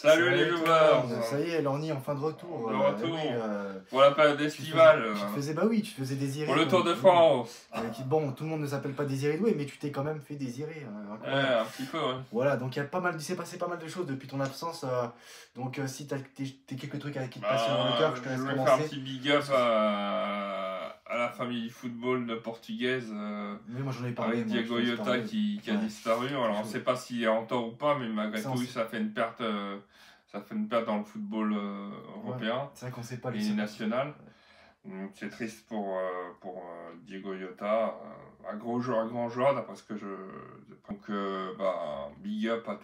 Salut les lovers. Ça y est, Lorny en fin de retour. De retour. Oui, Pour la période estivale. bah oui, tu te faisais désirer. Pour le Tour de France. Bon, tout le monde ne s'appelle pas Désiré Doué, mais tu t'es quand même fait désirer. Ouais, un petit peu, ouais. Voilà, donc il s'est passé pas mal de choses depuis ton absence. Donc si t'as quelques trucs qui te passent dans le cœur, je te laisse commencer. Je vais faire un petit big up à la famille football portugaise. Oui, moi j'en ai parlé. Avec Diego Jota qui a disparu. Alors on ne sait pas s'il est en tort ou pas, mais malgré tout, ça fait une perte. Ça fait une perte dans le football européen. Ouais, c'est vrai qu'on sait pas et national. Donc c'est triste pour Diego Jota, un grand joueur d'après ce que je... Donc big up à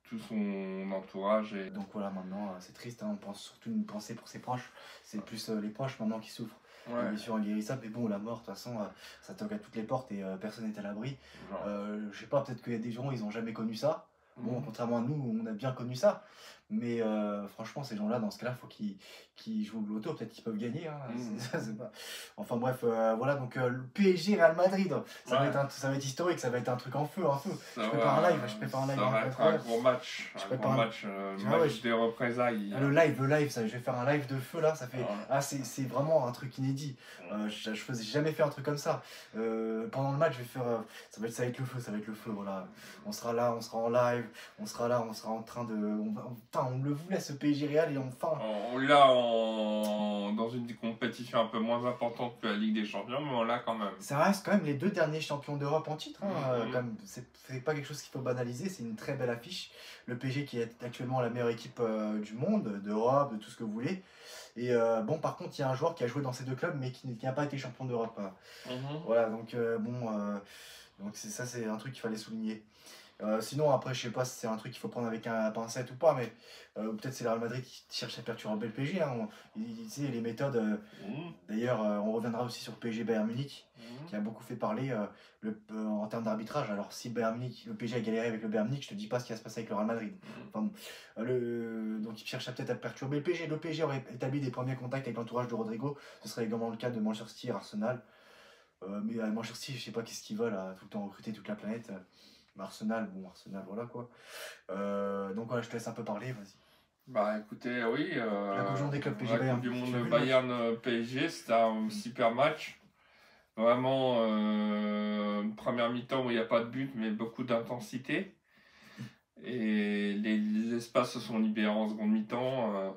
tout son entourage. Et... Donc voilà, maintenant c'est triste, hein, on pense surtout une pensée pour ses proches. C'est plus les proches maintenant qui souffrent. Ouais. Bien sûr inguérissable, mais bon, la mort de toute façon ça toque à toutes les portes et personne n'est à l'abri. Je sais pas, peut-être qu'il y a des gens, ils ont jamais connu ça. Bon, contrairement à nous, on a bien connu ça. Mais franchement, ces gens-là, dans ce cas-là, il faut qu'ils jouent au loto. Peut-être qu'ils peuvent gagner. Hein. C'est pas... Enfin bref, voilà. Donc le PSG Real Madrid, ça va être historique. Ça va être un truc en feu. Je prépare un live. Ça va être un gros match. Match des représailles. Le live, ça, je vais faire un live de feu là. Ça fait... c'est vraiment un truc inédit. Je faisais jamais fait un truc comme ça. Pendant le match, je vais faire... ça va être le feu. Voilà. On sera là, on sera en live. On sera là, on sera en train de... on le voulait ce PSG Real et enfin... On l'a dans une compétition un peu moins importante que la Ligue des Champions, mais on l'a quand même. Ça reste quand même les 2 derniers champions d'Europe en titre. C'est pas quelque chose qu'il faut banaliser, c'est une très belle affiche. Le PSG qui est actuellement la meilleure équipe du monde, d'Europe, de tout ce que vous voulez. Et bon, par contre, il y a un joueur qui a joué dans ces 2 clubs, mais qui n'a pas été champion d'Europe. Voilà, donc donc ça c'est un truc qu'il fallait souligner. Sinon, après, je sais pas si c'est un truc qu'il faut prendre avec un pincette ou pas, mais peut-être c'est le Real Madrid qui cherche à perturber le PSG. Hein. Les méthodes. D'ailleurs, on reviendra aussi sur PSG Bayern Munich, qui a beaucoup fait parler en termes d'arbitrage. Alors, si le PSG a galéré avec le Bayern Munich, je te dis pas ce qui va se passer avec le Real Madrid. Enfin, donc, il cherche peut-être à perturber le PSG. Le PSG aurait établi des premiers contacts avec l'entourage de Rodrigo. Ce serait également le cas de Manchester City et Arsenal. Mais à Manchester City, je sais pas qu'est-ce qu'ils veulent, tout le temps recruter toute la planète. Arsenal, voilà quoi. Donc voilà, je te laisse un peu parler, vas-y. Bah écoutez, oui. La Coupe du Monde des clubs PSG Bayern. La Coupe du Monde Bayern PSG, c'était un super match. Vraiment, une première mi-temps où il n'y a pas de but, mais beaucoup d'intensité. Et les espaces se sont libérés en seconde mi-temps,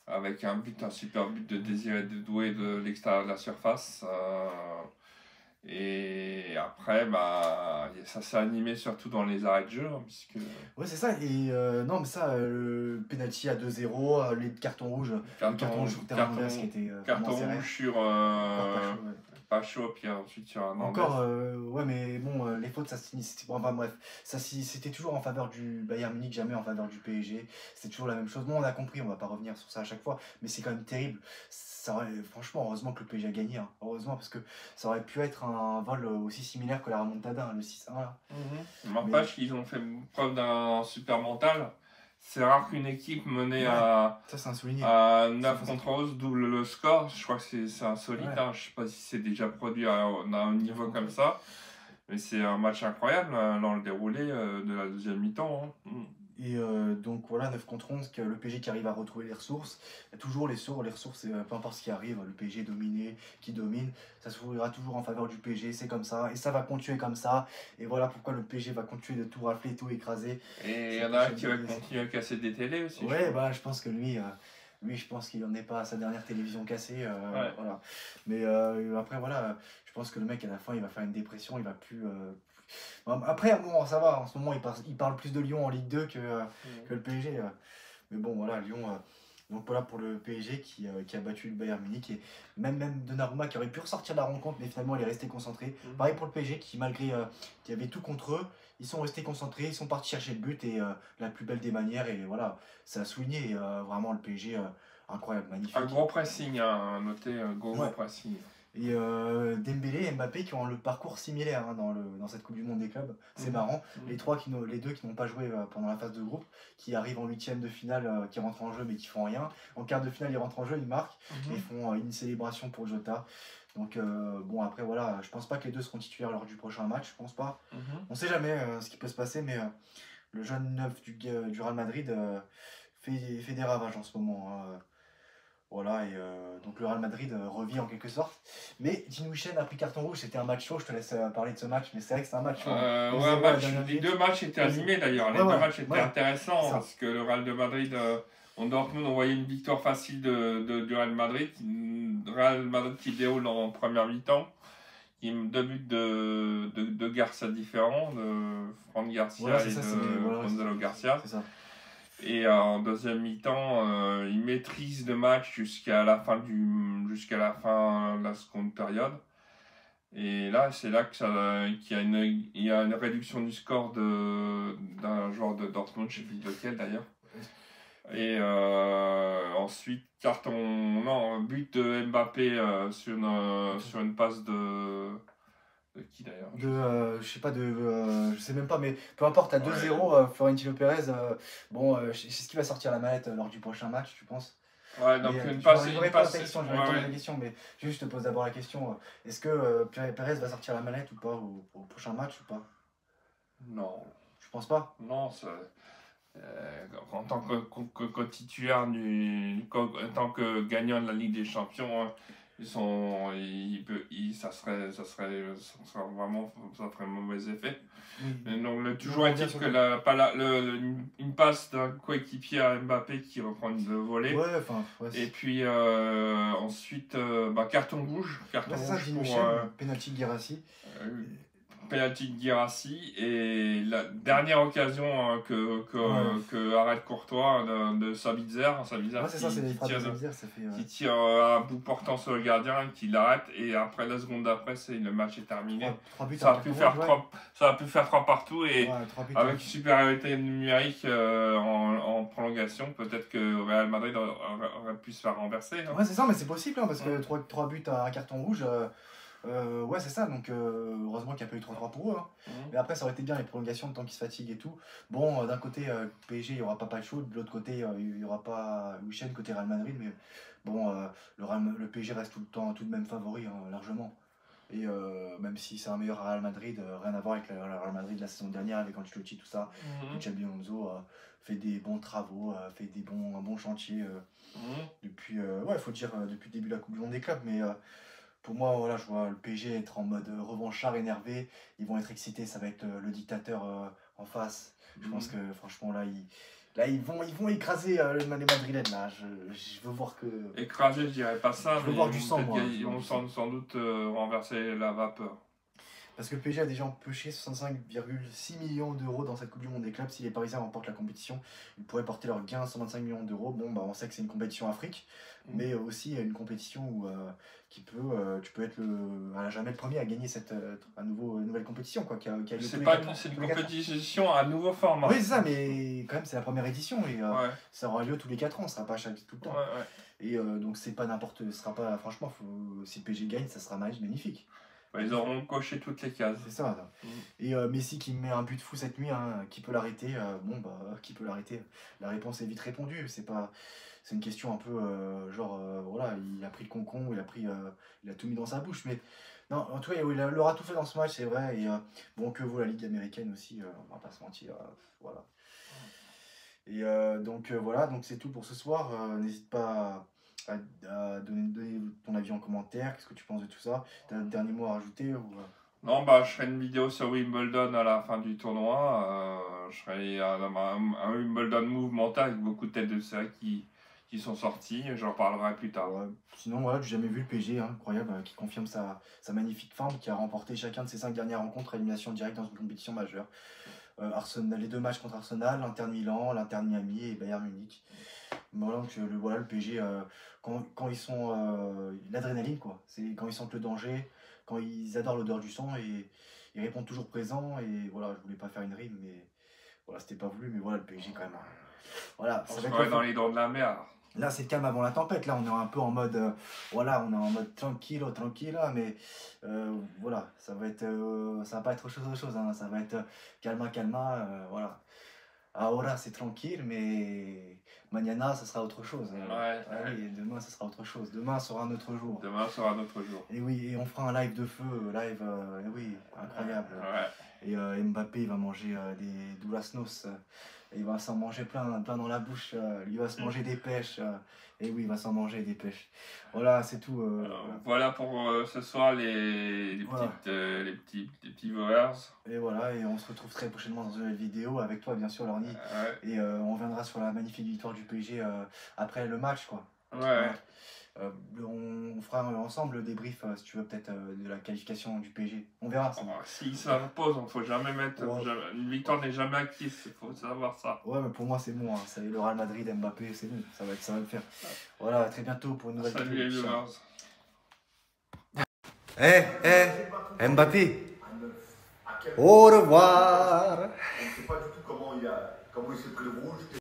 avec un super but de Désiré Doué de l'extérieur de la surface. Et après, ça s'est animé surtout dans les arrêts de jeu. Hein, puisque... Ouais, c'est ça. Et non, mais ça, le penalty à 2-0, les cartons rouges. Le carton rouge sur terrain qui était. Carton rouge sur. Pas chaud, puis ensuite sur un encore, ouais, mais bon, les fautes, ça s'initie. Enfin bref, c'était toujours en faveur du Bayern Munich, jamais en faveur du PSG. C'est toujours la même chose. Bon, on a compris, on va pas revenir sur ça à chaque fois, mais c'est quand même terrible. Franchement, heureusement que le PSG a gagné. Hein. Heureusement, parce que ça aurait pu être un vol aussi similaire que la remontada, hein, le 6-1 là. N'empêche qu'ils ont fait preuve d'un super mental. C'est rare qu'une équipe menée à 9 contre 11 double le score. Je crois que c'est insolite. Hein. Je ne sais pas si c'est déjà produit à un niveau comme ça. Mais c'est un match incroyable dans le déroulé de la deuxième mi-temps. Hein. Et donc voilà, 9 contre 11, que le PSG qui arrive à retrouver les ressources. Il y a toujours les ressources, peu importe ce qui arrive, le PSG dominé, qui domine, ça se trouvera toujours en faveur du PSG, c'est comme ça, et ça va continuer comme ça. Et voilà pourquoi le PSG va continuer de tout rafler, tout écraser. Et il y en a un qui va continuer à casser des télés aussi. Ouais, je pense que lui, je pense qu'il n'en est pas à sa dernière télévision cassée. Voilà. Mais après, voilà, je pense que le mec, à la fin, il va faire une dépression, il va plus... Après, bon, ça va, en ce moment, il parle plus de Lyon en Ligue 2 que le PSG. Mais bon, voilà, Lyon... donc voilà pour le PSG qui a battu le Bayern Munich. Et même Donnarumma qui aurait pu ressortir de la rencontre, mais finalement, il est resté concentré. Pareil pour le PSG qui, malgré qu'il y avait tout contre eux, ils sont restés concentrés, ils sont partis chercher le but et la plus belle des manières. Et voilà, ça a souligné vraiment le PSG, incroyable, magnifique. Un gros pressing, à noter, un gros pressing. Et Dembélé et Mbappé qui ont le parcours similaire hein, dans cette Coupe du Monde des clubs. C'est marrant. Les deux qui n'ont pas joué pendant la phase de groupe, qui arrivent en 8e de finale, qui rentrent en jeu mais qui font rien. En quart de finale, ils rentrent en jeu, ils marquent et font une célébration pour Jota. Donc bon, après voilà, je pense pas que les deux seront titulaires lors du prochain match, je pense pas. On sait jamais ce qui peut se passer, mais le jeune neuf du Real Madrid fait des ravages en ce moment. Hein. Voilà, et donc le Real Madrid revit en quelque sorte. Mais Dean Huijsen a pris carton rouge, c'était un match chaud, je te laisse parler de ce match, mais c'est vrai que c'est un match chaud. Hein. Les deux matchs étaient animés d'ailleurs, les deux matchs étaient intéressants, parce que le Real de Madrid, en Dortmund, on voyait une victoire facile du Real Madrid, Real Madrid qui déroule en première mi-temps, deux buts de Garcia différents, de Fran Garcia et de Gonzalo Garcia. C'est ça. Et en deuxième mi-temps, il maîtrise le match jusqu'à la fin de la seconde période. Et là, c'est là qu'il y a une réduction du score d'un joueur de Dortmund, je ne sais plus lequel d'ailleurs. Et ensuite, but de Mbappé sur une passe de qui d'ailleurs je sais même pas, mais peu importe, à 2-0, Florentino Pérez, c'est ce qui va sortir la mallette lors du prochain match, tu penses? Ouais, donc une passe. Je vais répondre à la question, mais je te pose d'abord la question, est-ce que Pérez va sortir la mallette ou pas au prochain match ou pas? Non. Je pense pas? Non, en tant que titulaire, en tant que gagnant de la Ligue des Champions, ça ferait un mauvais effet. Oui. Donc, toujours est-il que une passe d'un coéquipier à Mbappé qui reprend le volet. Et puis ensuite, carton rouge. Carton rouge pour penalty de Guirassy. Penalty de Guirassy, et la dernière occasion que arrête Courtois de Sabitzer qui tire à bout portant sur le gardien, qui l'arrête, et après la seconde d'après le match est terminé. Ça a pu faire 3 partout, et avec une supériorité numérique en prolongation, peut-être que Real Madrid aurait pu se faire renverser. Hein. Ouais, c'est ça, mais c'est possible, hein, parce que 3 buts à un carton rouge. Ouais, c'est ça, donc heureusement qu'il n'y a pas eu 3-3 pour eux. Hein. Mais après, ça aurait été bien les prolongations, le temps qu'ils se fatiguent et tout. Bon, d'un côté, PSG, il n'y aura pas Pacho, de l'autre côté, il n'y aura pas Huijsen côté Real Madrid, mais bon, le PSG reste tout de même favori, hein, largement. Et même si c'est un meilleur Real Madrid, rien à voir avec le Real Madrid de la saison dernière, avec Ancelotti, tout ça. Xabi Alonso fait des bons travaux, fait un bon chantier depuis, faut dire, depuis le début de la Coupe du Monde des clubs, mais. Pour moi, voilà, je vois le PSG être en mode revanchard, énervé. Ils vont être excités, ça va être le dictateur en face. Je pense que franchement, ils vont écraser les Madrilènes. Là. Je veux voir que. Écraser, je dirais pas ça, je veux voir du sang. Ils vont sans doute renverser la vapeur. Parce que le PSG a déjà empoché 65,6 millions d'euros dans cette Coupe du Monde des clubs. Si les Parisiens remportent la compétition, ils pourraient porter leur gain à 125 millions d'euros. Bon, on sait que c'est une compétition Afrique, mais aussi une compétition où tu peux être à jamais le premier à gagner une nouvelle compétition. C'est une compétition à nouveau format. Oui, c'est ça, mais quand même, c'est la première édition et ça aura lieu tous les 4 ans, ça ne sera pas tout le temps. Et donc, c'est pas n'importe. Ce sera pas, franchement, si le PSG gagne, ça sera magnifique. Ils auront coché toutes les cases. C'est ça. Et Messi qui met un but fou cette nuit, hein, qui peut l'arrêter? Qui peut l'arrêter? La réponse est vite répondue. C'est une question un peu voilà, il a pris le concon, il a tout mis dans sa bouche. Mais non, en tout cas, il aura tout fait dans ce match, c'est vrai. Et que vaut la Ligue américaine aussi, on va pas se mentir. Voilà. Et donc c'est tout pour ce soir. N'hésite pas à donner ton avis en commentaire. Qu'est-ce que tu penses de tout ça? Tu as un dernier mot à rajouter ou... Non, je ferai une vidéo sur Wimbledon à la fin du tournoi. Je ferai un Wimbledon mouvemental avec beaucoup de têtes de série qui sont sorties. J'en parlerai plus tard. Sinon, voilà, j'ai jamais vu le PSG, hein, incroyable, qui confirme sa magnifique forme, qui a remporté chacun de ses 5 dernières rencontres à élimination directe dans une compétition majeure. Les 2 matchs contre Arsenal, l'Inter Milan, l'Inter Miami et Bayern Munich. Voilà, donc le PSG, quand ils sont l'adrénaline, quoi. C'est quand ils sentent le danger, quand ils adorent l'odeur du sang, et ils répondent toujours présents. Et voilà, je voulais pas faire une rime, mais voilà, c'était pas voulu, mais voilà, le PSG quand même. Voilà, on se croirait dans les dents de la mer. Là, c'est le calme avant la tempête. Là, on est un peu en mode, on est en mode tranquille, mais voilà, ça va pas être chose, hein. Ça va être calma, voilà. Ahora, c'est tranquille, mais mañana, ça sera autre chose. Oui, demain, ça sera autre chose. Demain sera un autre jour. Et oui, et on fera un live de feu, incroyable. Et Mbappé, il va manger des duraznos Et il va s'en manger plein dans la bouche. Il va se manger des pêches. Et oui, il va s'en manger des pêches. Voilà, c'est tout. Voilà pour ce soir Voilà. les petits viewers. Et voilà, et on se retrouve très prochainement dans une nouvelle vidéo avec toi, bien sûr, Lorny. Ouais. Et on reviendra sur la magnifique victoire du PSG après le match, quoi. Ouais. Voilà. On fera ensemble le débrief, si tu veux, peut-être de la qualification du PSG. On verra ça. Si ça repose, il ne faut jamais mettre. Ouais. Une victoire n'est jamais acquise, il faut savoir ça. Ouais, mais pour moi, c'est bon. Hein. Ça y est, le Real Madrid, Mbappé, c'est bon. Ça va le faire. Voilà, à très bientôt pour une nouvelle Salut vidéo. les Ciao. viewers. Mbappé. Au revoir. On ne sait pas du tout comment il s'est pris le rouge.